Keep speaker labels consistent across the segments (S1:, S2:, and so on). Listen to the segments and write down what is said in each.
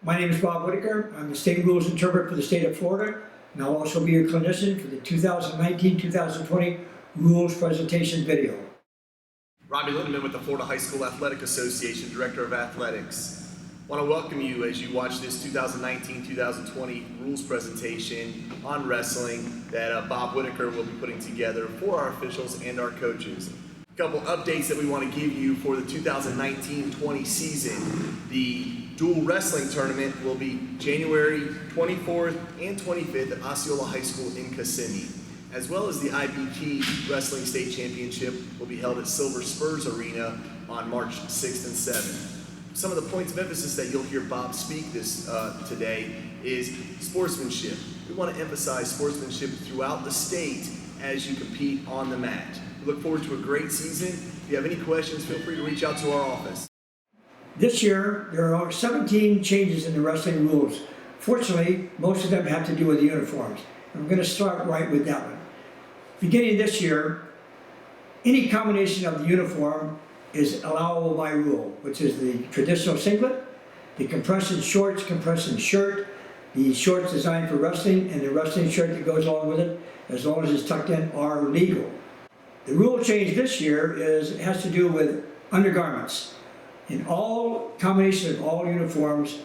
S1: My name is Bob Whitaker. I'm the state rules interpreter for the state of Florida, and I'll also be your clinician for the 2019-2020 rules presentation video.
S2: Robbie Lindeman with the Florida High School Athletic Association, Director of Athletics. I want to welcome you as you watch this 2019-2020 rules presentation on wrestling that Bob Whitaker will be putting together for our officials and our coaches. A couple updates that we want to give you for the 2019-20 season. The dual wrestling tournament will be January 24th and 25th at Osceola High School in Kissimmee, as well as the IBP Wrestling State Championship will be held at Silver Spurs Arena on March 6th and 7th. Some of the points of emphasis that you'll hear Bob speak this today is sportsmanship. We want to emphasize sportsmanship throughout the state as you compete on the mat. We look forward to a great season. If you have any questions, feel free to reach out to our office.
S1: This year, there are 17 changes in the wrestling rules. Fortunately, most of them have to do with the uniforms. I'm going to start right with that one. Beginning this year, any combination of the uniform is allowable by rule, which is the traditional singlet, the compression shorts, compression shirt, the shorts designed for wrestling, and the wrestling shirt that goes along with it, as long as it's tucked in, are legal. The rule change this year has to do with undergarments. In all combinations of all uniforms,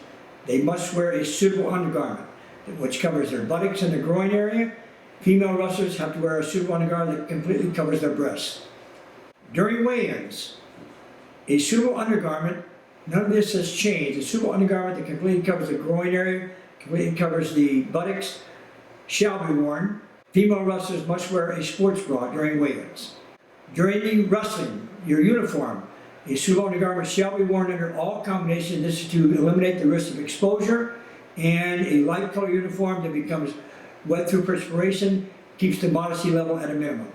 S1: they must wear a suitable undergarment, which covers their buttocks and the groin area. Female wrestlers have to wear a suitable undergarment that completely covers their breasts. During weigh-ins, a suitable undergarment, none of this has changed. A suitable undergarment that completely covers the groin area, completely covers the buttocks, shall be worn. Female wrestlers must wear a sports bra during weigh-ins. During the wrestling, your uniform, a suitable undergarment shall be worn under all combinations. This is to eliminate the risk of exposure, and a light color uniform that becomes wet through perspiration keeps the modesty level at a minimum.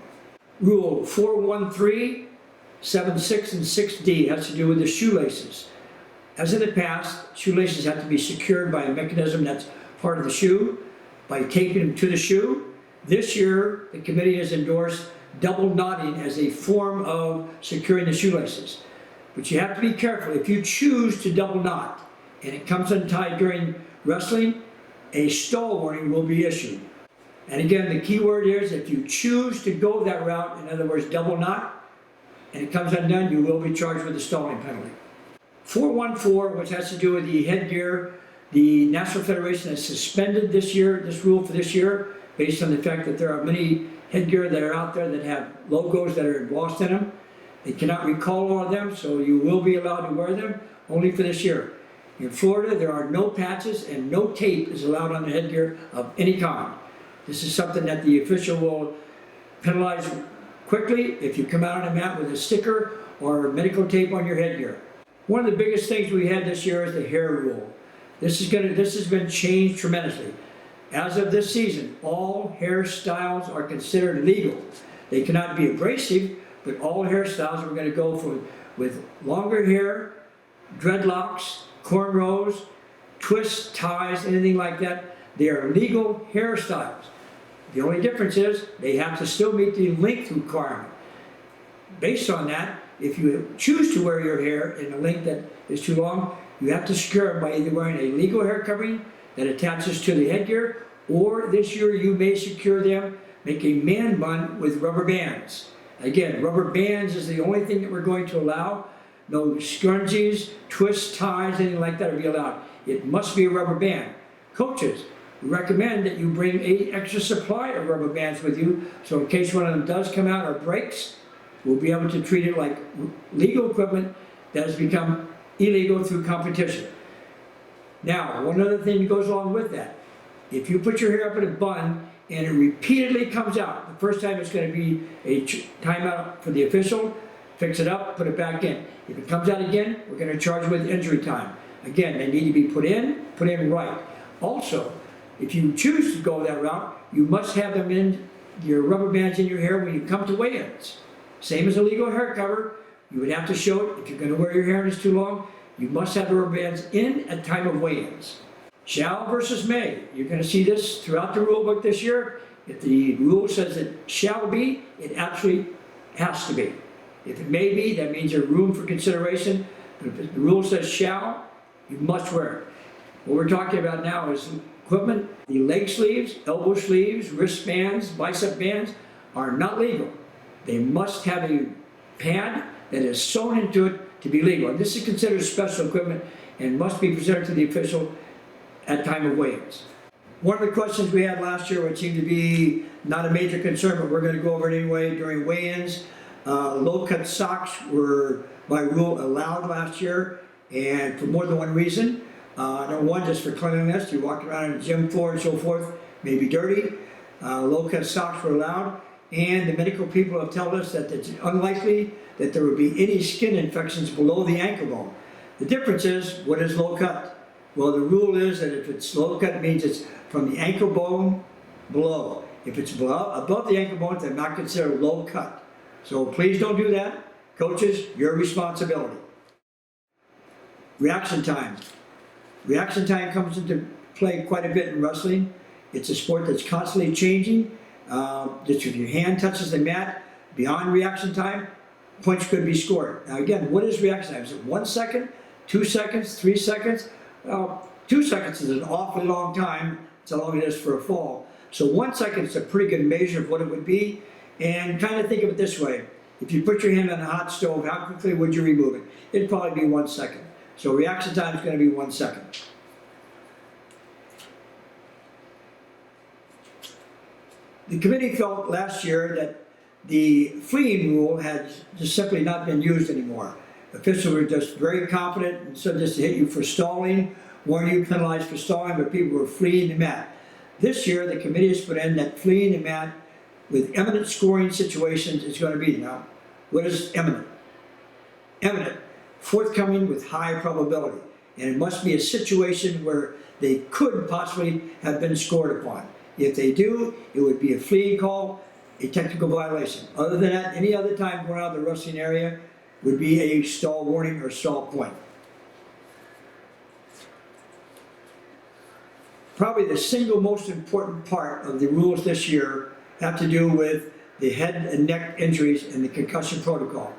S1: Rule 413, 7.6 and 6D has to do with the shoelaces. As in the past, shoelaces have to be secured by a mechanism that's part of the shoe, by taping them to the shoe. This year, the committee has endorsed double knotting as a form of securing the shoelaces. But you have to be careful. If you choose to double knot and it comes untied during wrestling, a stall warning will be issued. And again, the key word is if you choose to go that route, in other words, double knot, and it comes undone, you will be charged with a stalling penalty. 414, which has to do with the headgear, the National Federation has suspended this rule for this year, based on the fact that there are many headgear that are out there that have logos that are embossed in them. They cannot recall all of them, so you will be allowed to wear them only for this year. In Florida, there are no patches and no tape is allowed on the headgear of any kind. This is something that the official will penalize quickly if you come out on the mat with a sticker or medical tape on your headgear. One of the biggest things we had this year is the hair rule. This has been changed tremendously. As of this season, all hairstyles are considered legal. They cannot be abrasive, but all hairstyles are going to go with longer hair, dreadlocks, cornrows, twists, ties, anything like that. They are legal hairstyles. The only difference is they have to still meet the length requirement. Based on that, if you choose to wear your hair in a length that is too long, you have to secure it by either wearing a legal hair covering that attaches to the headgear, or this year you may secure them, make a man bun with rubber bands. Again, rubber bands is the only thing that we're going to allow. No scrunchies, twists, ties, anything like that will be allowed. It must be a rubber band. Coaches, we recommend that you bring an extra supply of rubber bands with you, so in case one of them does come out or breaks, we'll be able to treat it like legal equipment that has become illegal through competition. Now, one other thing that goes along with that. If you put your hair up in a bun and it repeatedly comes out, the first time it's going to be a timeout for the official, fix it up, put it back in. If it comes out again, we're going to charge you with injury time. Again, they need to be put in right. Also, if you choose to go that route, you must have them in, your rubber bands in your hair when you come to weigh-ins. Same as a legal hair cover, you would have to show it. If you're going to wear your hair and it's too long, you must have the rubber bands in at time of weigh-ins. Shall versus may. You're going to see this throughout the rule book this year. If the rule says it shall be, it absolutely has to be. If it may be, that means there's room for consideration. But if the rule says shall, you must wear it. What we're talking about now is equipment. The leg sleeves, elbow sleeves, wristbands, bicep bands are not legal. They must have a pad that is sewn into it to be legal. And this is considered special equipment and must be presented to the official at time of weigh-ins. One of the questions we had last year, which seemed to be not a major concern, but we're going to go over it anyway during weigh-ins. Low-cut socks were, by rule, allowed last year, and for more than one reason. Number one, just for cleanliness. You walk around on the gym floor and so forth, may be dirty. Low-cut socks were allowed, and the medical people have told us that it's unlikely that there would be any skin infections below the ankle bone. The difference is, what is low-cut? Well, the rule is that if it's low-cut, it means it's from the ankle bone below. If it's above the ankle bone, they're not considered low-cut. So please don't do that. Coaches, your responsibility. Reaction time. Reaction time comes into play quite a bit in wrestling. It's a sport that's constantly changing. Just if your hand touches the mat beyond reaction time, points could be scored. Now again, what is reaction time? Is it 1 second, 2 seconds, 3 seconds? 2 seconds is an awfully long time. It's how long it is for a fall. So 1 second is a pretty good measure of what it would be. And kind of think of it this way. If you put your hand on a hot stove, how quickly would you remove it? It'd probably be 1 second. So reaction time is going to be 1 second. The committee felt last year that the fleeing rule had just simply not been used anymore. Officials were just very confident, and so just to hit you for stalling, warn you, penalized for stalling, but people were fleeing the mat. This year, the committee has put in that fleeing the mat with eminent scoring situations is going to be. Now, what is eminent? Eminent, forthcoming with high probability. And it must be a situation where they could possibly have been scored upon. If they do, it would be a fleeing call, a technical violation. Other than that, any other time going out of the wrestling area would be a stall warning or stall point. Probably the single most important part of the rules this year have to do with the head and neck injuries and the concussion protocol.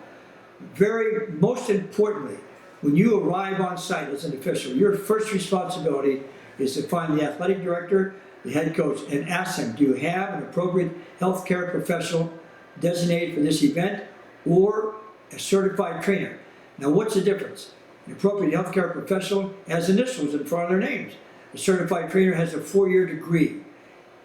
S1: Most importantly, when you arrive on site as an official, your first responsibility is to find the athletic director, the head coach, and ask them, do you have an appropriate healthcare professional designated for this event or a certified trainer? Now what's the difference? An appropriate healthcare professional has initials in front of their names. A certified trainer has a 4-year degree.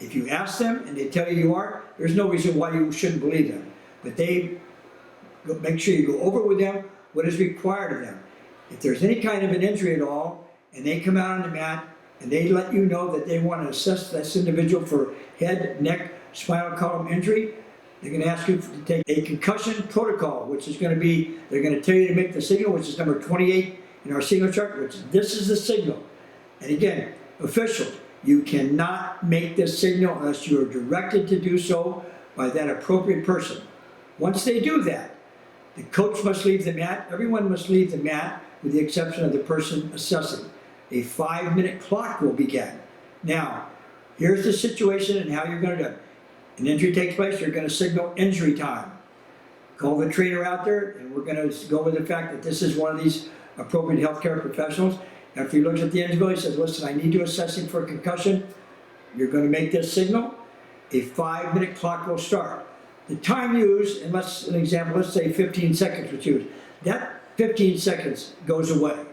S1: If you ask them and they tell you you are, there's no reason why you shouldn't believe them. But make sure you go over with them what is required of them. If there's any kind of an injury at all, and they come out on the mat and they let you know that they want to assess this individual for head, neck, spinal column injury, they're going to ask you to take a concussion protocol, which is going to be, they're going to tell you to make the signal, which is number 28 in our signal chart, which this is the signal. And again, officials, you cannot make this signal unless you are directed to do so by that appropriate person. Once they do that, the coach must leave the mat, everyone must leave the mat with the exception of the person assessing. A 5-minute clock will begin. Now, here's the situation and how you're going to do it. An injury takes place, you're going to signal injury time. Call the trainer out there, and we're going to go with the fact that this is one of these appropriate healthcare professionals. After he looks at the individual, he says, listen, I need to assess him for a concussion. You're going to make this signal. A 5-minute clock will start. The time used, and an example, let's say 15 seconds was used. That 15 seconds goes away.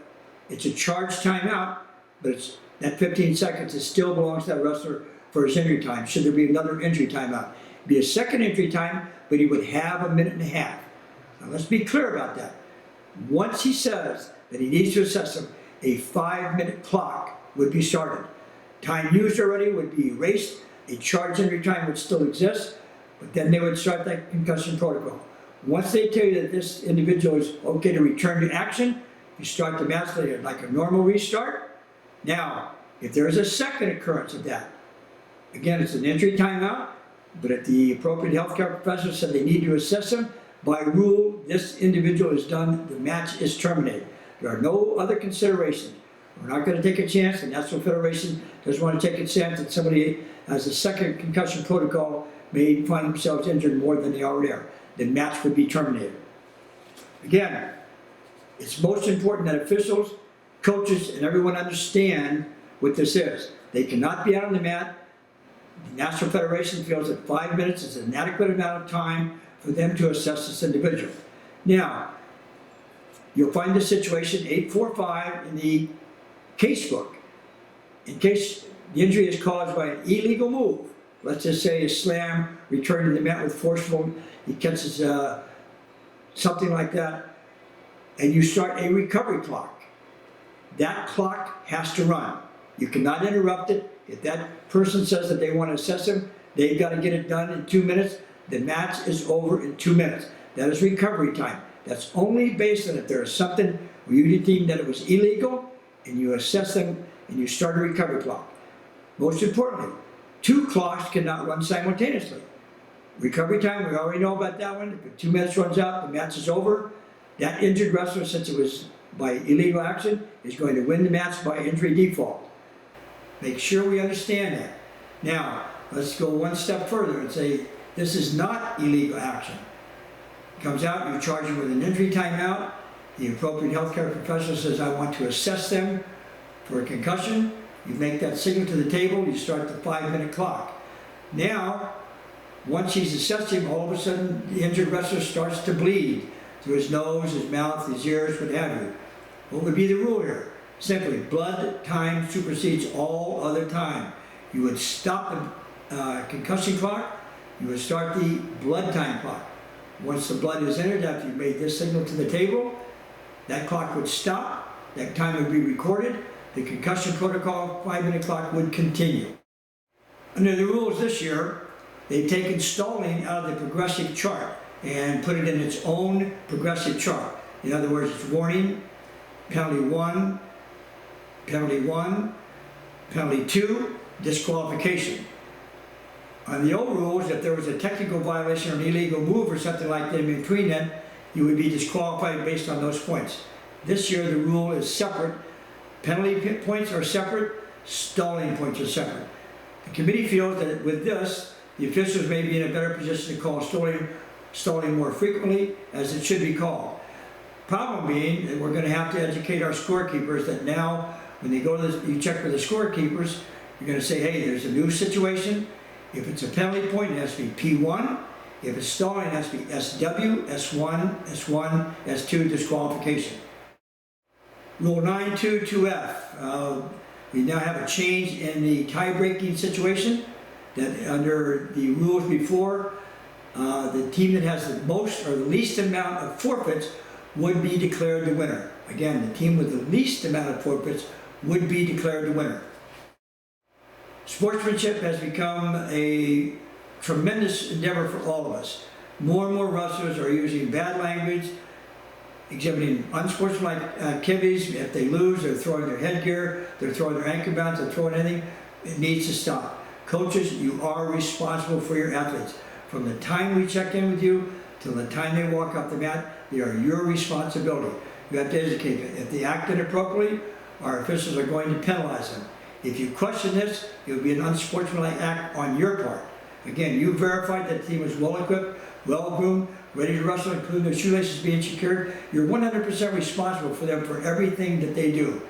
S1: It's a charged timeout, but that 15 seconds still belongs to that wrestler for his injury time. Should there be another injury timeout? It'd be a second injury time, but he would have 1.5 minutes. Now let's be clear about that. Once he says that he needs to assess him, a 5-minute clock would be started. Time used already would be erased. A charged injury time would still exist, but then they would start that concussion protocol. Once they tell you that this individual is okay to return to action, you start the match like a normal restart. Now, if there is a second occurrence of that, again, it's an injury timeout, but if the appropriate healthcare professional said they need to assess him, by rule, this individual is done, the match is terminated. There are no other considerations. We're not going to take a chance. The National Federation doesn't want to take a chance that somebody has a second concussion protocol may find themselves injured more than they already are. The match would be terminated. Again, it's most important that officials, coaches, and everyone understand what this is. They cannot be out on the mat. The National Federation feels that 5 minutes is an adequate amount of time for them to assess this individual. Now, you'll find the situation 845 in the case book. In case the injury is caused by an illegal move, let's just say a slam, return to the mat with forceful, he catches something like that, and you start a recovery clock. That clock has to run. You cannot interrupt it. If that person says that they want to assess him, they've got to get it done in 2 minutes. The match is over in 2 minutes. That is recovery time. That's only based on if there is something where you deem that it was illegal, and you assess them and you start a recovery clock. Most importantly, 2 clocks cannot run simultaneously. Recovery time, we already know about that one. If 2 minutes runs out, the match is over. That injured wrestler, since it was by illegal action, is going to win the match by injury default. Make sure we understand that. Now, let's go one step further and say this is not illegal action. Comes out, you charge him with an injury timeout. The appropriate healthcare professional says, I want to assess them for a concussion. You make that signal to the table, you start the 5-minute clock. Now, once he's assessed him, all of a sudden the injured wrestler starts to bleed through his nose, his mouth, his ears, what have you. What would be the rule here? Simply, blood time supersedes all other time. You would stop the concussion clock, you would start the blood time clock. Once the blood is entered, after you made this signal to the table, that clock would stop, that time would be recorded, the concussion protocol 5-minute clock would continue. Under the rules this year, they've taken stalling out of the progressive chart and put it in its own progressive chart. In other words, it's warning, penalty 1, penalty 1, penalty 2, disqualification. On the old rules, if there was a technical violation or an illegal move or something like that in between them, you would be disqualified based on those points. This year the rule is separate. Penalty points are separate, stalling points are separate. The committee feels that with this, the officials may be in a better position to call stalling more frequently, as it should be called. Problem being that we're going to have to educate our scorekeepers that now, when they go to you check with the scorekeepers, you're going to say, hey, there's a new situation. If it's a penalty point, it has to be P1. If it's stalling, it has to be SW, S1, S1, S2, disqualification. Rule 922F. We now have a change in the tie-breaking situation. That under the rules before, the team that has the most or the least amount of forfeits would be declared the winner. Again, the team with the least amount of forfeits would be declared the winner. Sportsmanship has become a tremendous endeavor for all of us. More and more wrestlers are using bad language, exhibiting unsportsmanlike activities. If they lose, they're throwing their headgear, they're throwing their anchor bands, they're throwing anything. It needs to stop. Coaches, you are responsible for your athletes. From the time we check in with you till the time they walk up the mat, they are your responsibility. You have to educate them. If they act inappropriately, our officials are going to penalize them. If you question this, it would be an unsportsmanlike act on your part. Again, you verified that the team was well-equipped, well-groomed, ready to wrestle, including their shoelaces being secured. You're 100% responsible for them for everything that they do.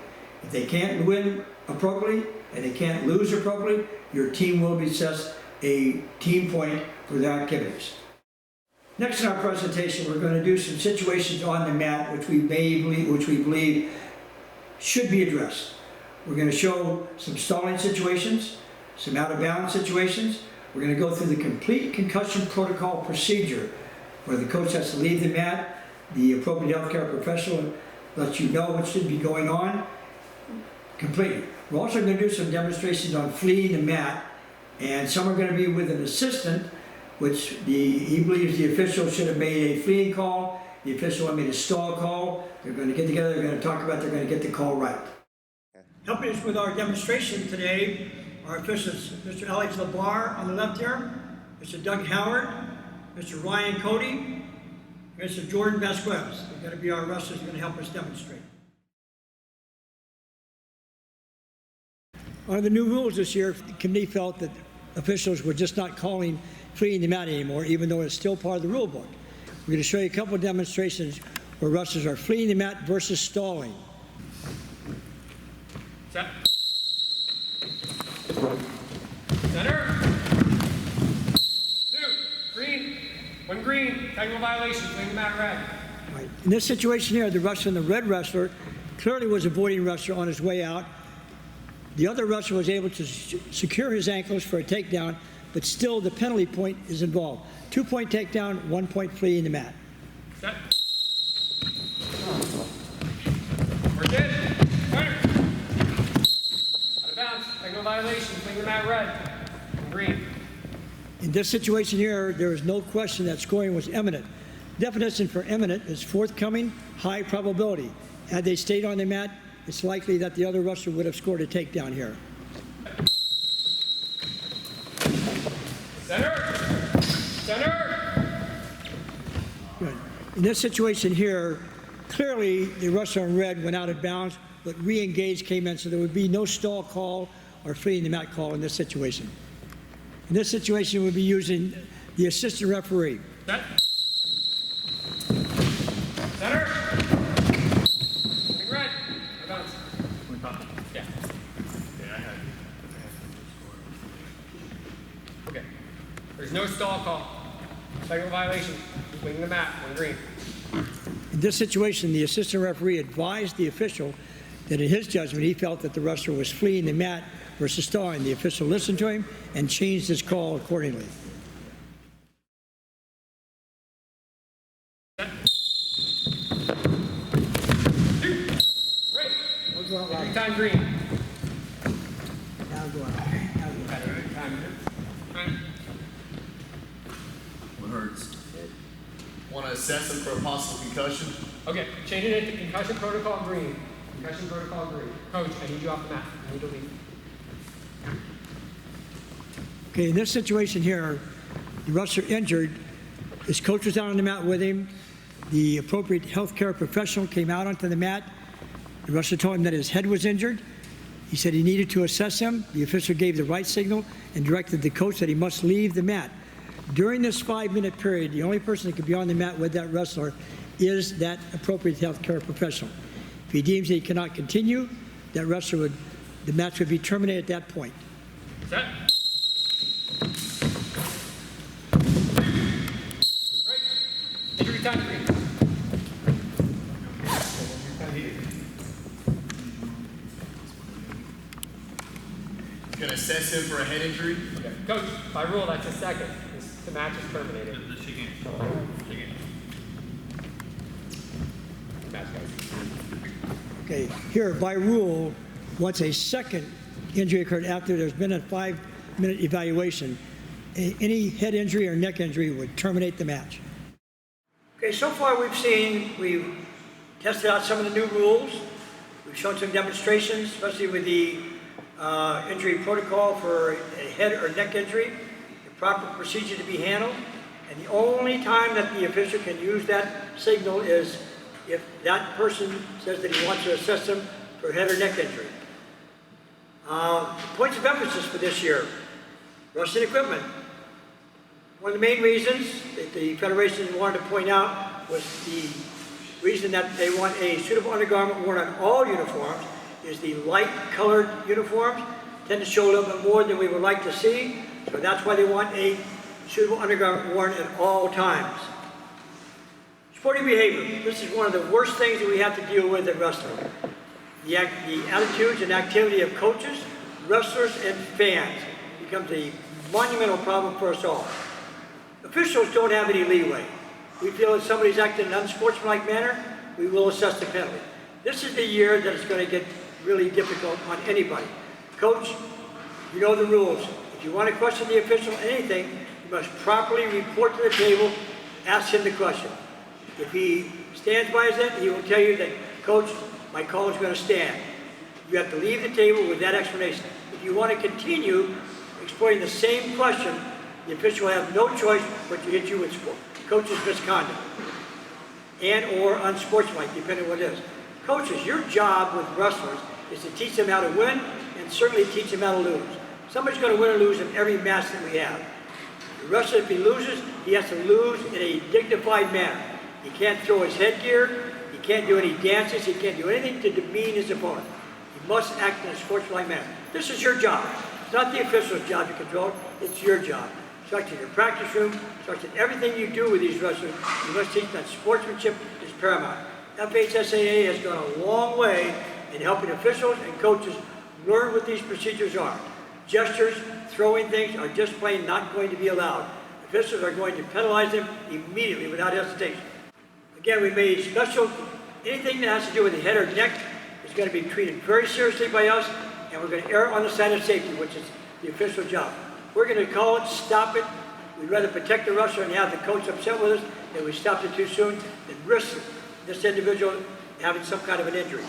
S1: If they can't win appropriately and they can't lose appropriately, your team will be assessed a team point for their activities. Next in our presentation, we're going to do some situations on the mat which we believe should be addressed. We're going to show some stalling situations, some out-of-bounds situations. We're going to go through the complete concussion protocol procedure where the coach has to leave the mat, the appropriate healthcare professional lets you know what should be going on completely. We're also going to do some demonstrations on fleeing the mat, and some are going to be with an assistant, which he believes the official should have made a fleeing call, the official made a stall call. They're going to get together, they're going to talk about, they're going to get the call right. Helping us with our demonstration today are officials Mr. Alex LeBar on the left here, Mr. Doug Howard, Mr. Ryan Cody, Mr. Jordan Vasquez. They're going to be our wrestlers going to help us demonstrate. Under the new rules this year, the committee felt that officials were just not calling fleeing the mat anymore, even though it's still part of the rule book. We're going to show you a couple of demonstrations where wrestlers are fleeing the mat versus stalling.
S2: Set.
S3: Center. 2. Green. 1 green. Technical violation. Swing the mat red.
S1: Right. In this situation here, the wrestler, the red wrestler, clearly was avoiding wrestler on his way out. The other wrestler was able to secure his ankles for a takedown, but still the penalty point is involved. 2-point takedown, 1 point free in the mat.
S3: Set. We're good. Center. Out of bounds. Technical violation. Swing the mat red. 1 green.
S1: In this situation here, there is no question that scoring was imminent. Definition for imminent is forthcoming, high probability. Had they stayed on the mat, it's likely that the other wrestler would have scored a takedown here.
S3: Center. Center.
S1: Good. In this situation here, clearly the wrestler in red went out of bounds, but re-engaged came in, so there would be no stall call or fleeing the mat call in this situation. In this situation, we'll be using the assistant referee.
S3: Set. Center. Swing red. Out of bounds. Yeah. Okay. There's no stall call. Technical violation. Swing the mat. 1 green.
S1: In this situation, the assistant referee advised the official that in his judgment, he felt that the wrestler was fleeing the mat versus stalling. The official listened to him and changed his call accordingly.
S3: Every time green.
S1: Now go out.
S2: What hurts? Want to assess him for a possible concussion?
S3: Okay, changing it to concussion protocol green. Concussion protocol green. Coach, I need you off the mat. I need to leave.
S1: Okay, in this situation here, the wrestler injured, his coach was out on the mat with him. The appropriate healthcare professional came out onto the mat. The wrestler told him that his head was injured. He said he needed to assess him. The official gave the right signal and directed the coach that he must leave the mat. During this 5-minute period, the only person that could be on the mat with that wrestler is that appropriate healthcare professional. If he deems that he cannot continue, that wrestler the match would be terminated at that point.
S3: Set. Right. Injury time green.
S2: Going to assess him for a head injury.
S3: Okay. Coach, by rule, that's a second. The match is terminated. Match, guys.
S1: Okay, here by rule, once a second injury occurred after there's been a 5-minute evaluation, any head injury or neck injury would terminate the match. Okay, so far we've tested out some of the new rules. We've shown some demonstrations, especially with the injury protocol for a head or neck injury, the proper procedure to be handled, and the only time that the official can use that signal is if that person says that he wants to assess them for head or neck injury. Points of emphasis for this year, wrestling equipment. One of the main reasons that the Federation wanted to point out was the reason that they want a suitable undergarment worn on all uniforms is the light-colored uniforms tend to show a little bit more than we would like to see, so that's why they want a suitable undergarment worn at all times. Sporting behavior. This is one of the worst things that we have to deal with in wrestling. The attitudes and activity of coaches, wrestlers, and fans becomes a monumental problem for us all. Officials don't have any leeway. We feel if somebody's acting in an unsportsmanlike manner, we will assess the penalty. This is the year that it's going to get really difficult on anybody. Coach, you know the rules. If you want to question the official on anything, you must properly report to the table, ask him the question. If he stands by his end, he will tell you that, Coach, my call is going to stand. You have to leave the table with that explanation. If you want to continue exploring the same question, the official will have no choice but to hit you with coach's misconduct and or unsportsmanlike, depending on what it is. Coaches, your job with wrestlers is to teach them how to win and certainly teach them how to lose. Somebody's going to win or lose in every match that we have. The wrestler, if he loses, he has to lose in a dignified manner. He can't throw his headgear, he can't do any dances, he can't do anything to demean his opponent.
S4: You must act in a sportsmanlike manner. This is your job. It's not the official's job to control it. It's your job. It starts in your practice room. It starts in everything you do with these wrestlers. You must teach that sportsmanship is paramount. FHSAA has gone a long way in helping officials and coaches learn what these procedures are. Gestures, throwing things are just plain not going to be allowed. Officials are going to penalize them immediately without hesitation. Again, we made special, anything that has to do with the head or neck is going to be treated very seriously by us, and we're going to err on the side of safety, which is the official job. We're going to call it, stop it. We'd rather protect the wrestler and have the coach upset with us that we stopped it too soon than risk this individual having some kind of an injury.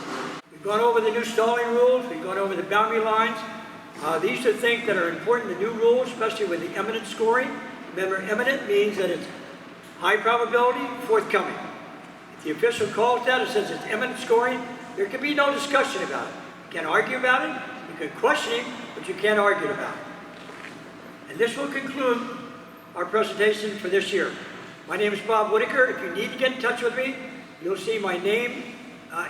S4: We've gone over the new stalling rules. We've gone over the boundary lines. These are things that are important, the new rules, especially with the eminent scoring. Remember, eminent means that it's high probability, forthcoming. If the official calls that and says it's eminent scoring, there can be no discussion about it. You can't argue about it. You can question him, but you can't argue about it. And this will conclude our presentation for this year. My name is Bob Whitaker. If you need to get in touch with me, you'll see my name,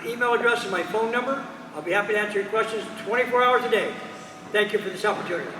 S4: email address, and my phone number. I'll be happy to answer your questions 24 hours a day. Thank you for this opportunity.